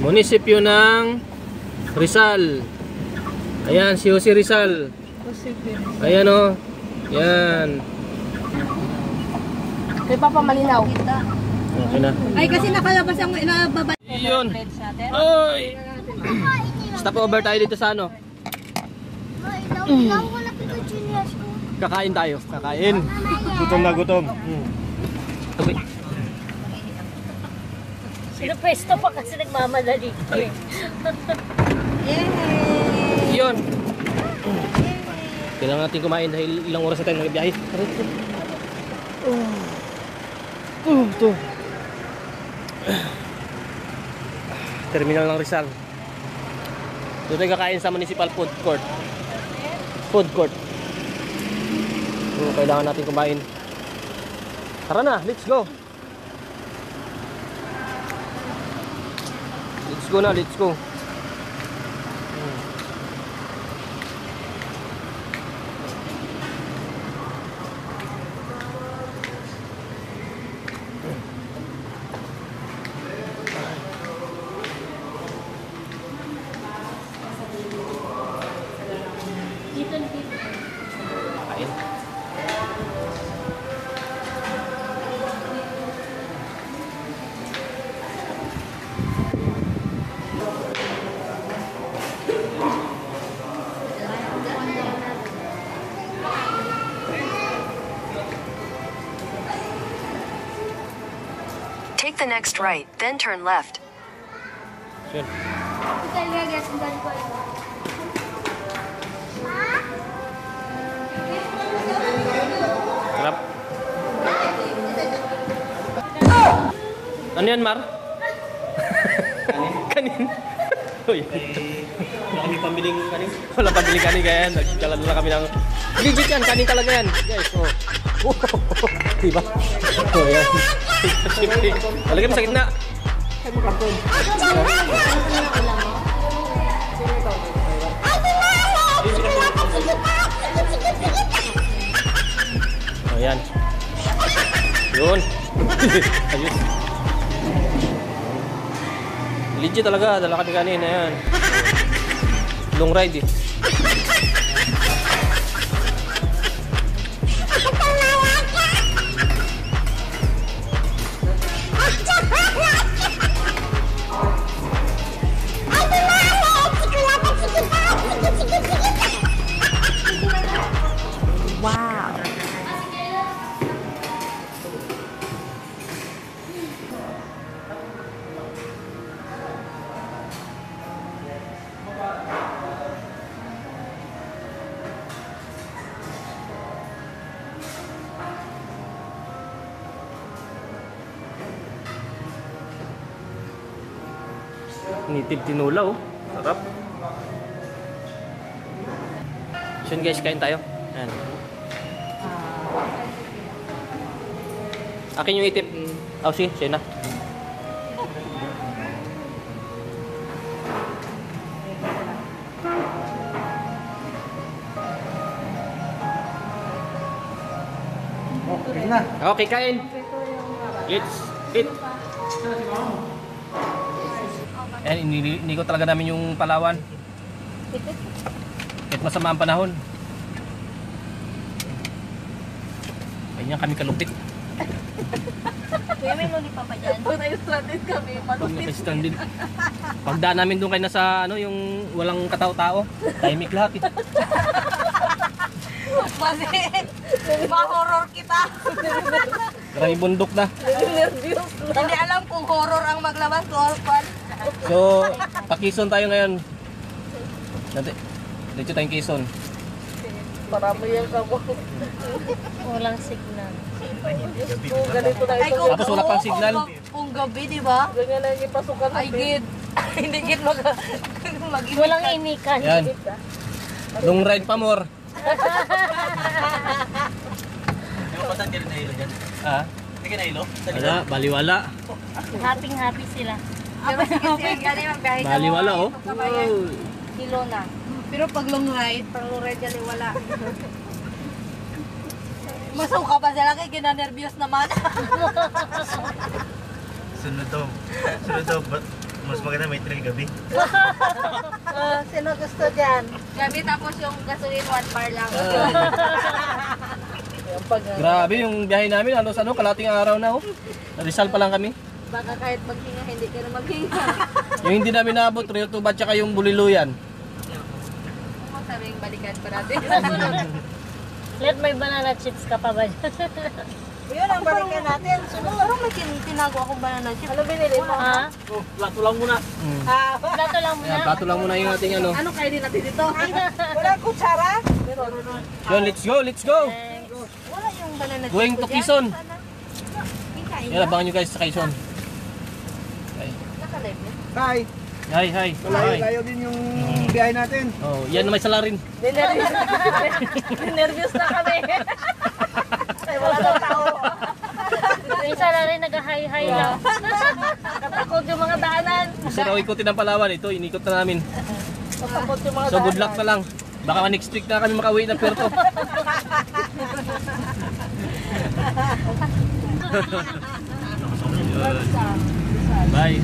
Munisipyo ng Rizal. Ayan, si Jose Rizal. Ayan o. Yan. Kaya pa malinaw. Okay na. Ay, kasi nakalabas ang nababa. Yun. Oy. Stop over tayo dito sa ano. Kakain tayo. Kakain. Gutom na gutom. Okay. Sinupesto pa kasi nagmamadali ko eh. Yun. Kailangan natin kumain dahil ilang oras na tayo nagbiyahe. Ito. Terminal ng Rizal. Dito tayo kakain sa Municipal Food Court. Food Court. Kailangan natin kumain. Tara na, let's go. Let's go na, let's go. Kain. Take the next right, then turn left. Sure. Sarap. Ano yan, Mar? Kanin. Uy. Wala kami pambiling kanin. Wala pambiling kanin kaya yan. Nagkala na kami ng... Legit yan, kanin talaga yan. Guys, oh. Diba? Oh, yan. Talagay mo sa gitna. Oh, yan. Yun. Ayos. Legit talaga, dala kami kanina yan. Long ride eh. Wow. Nitib tinula oh. Sarap. So yun guys, kain tayo. Ayan. Akin yung itip. Oh, sige, siya na. Okay na. Okay, kain. Let's eat. Ayan, inikot talaga namin yung Palawan. Kahit masama ang panahon. Ganyan kami kalupit. Kuya, may lollipop pa dyan. Pag na-stranded kami, Pag naka-stranded. Pagdaan namin doon kayo nasa ano, yung walang katao-tao. Tahimik lahat eh. Kasi, ma-horror kita. Maraming bundok na. Hindi alam kung horror ang maglabas o orphan. So, pa-Quezon tayo ngayon. Dito tayong Quezon. Marami yung kamo. Walang signal. Kung ganito na ito. Tapos wala pang signal. Kung gabi, di ba? Ganyan lang yung pasukan. Ay, gid. Hindi gid mag-imikan. Walang imikan. Yan. Long ride pa more. Yung pasan ka rin na hilo dyan? Ah? Hindi ka na hilo? Wala, baliwala. Happy sila. Pero sige, gani mag-guide. Baliwala oh. Kilo na. Pero pag long ride, gani wala. Masuka pa sila kay gina-nervyos naman. Sunod daw. Sunod daw. Mas maganda may trail gabi. Sino gusto dyan? Gabi tapos yung gasolin 1 bar lang. Grabe yung biyahe namin, halos kalating araw na oh. Rizal pa lang kami. Baka kahit maghinga, hindi ka na maghinga. Yung hindi namin naabot, Rio Tuba tsaka yung Buliluyan. Kung sabing balikan pa natin. Let may banana chips ka pa ba dyan? Yun ang balikan natin. Parang may tinago akong banana chip. Ano binili mo? Ha? Oh, plato lang muna. Plato lang muna. Ayan, plato lang muna yung ating ano. Ano kainin natin dito? Wala kutsara? Yun, let's go, let's go! Wala yung banana chip. Going ko to dyan. Quezon. Kikain Yan, abangan nyo guys sa Quezon. Naka-live yan. Hi! Hi, hi. Hi. Malayo din yung biyahe natin. Oh, yan na may salarin. Nervous na kami. Ay, wala daw tao. Yung isa na rin nag-hi-hi lang. Katakot yung mga daanan. Gusto raw ikutin ang Palawan. Ito, inikot na namin. Katakot yung mga So good luck na lang. Baka next week na kami makauwi ng Puerto. Bye.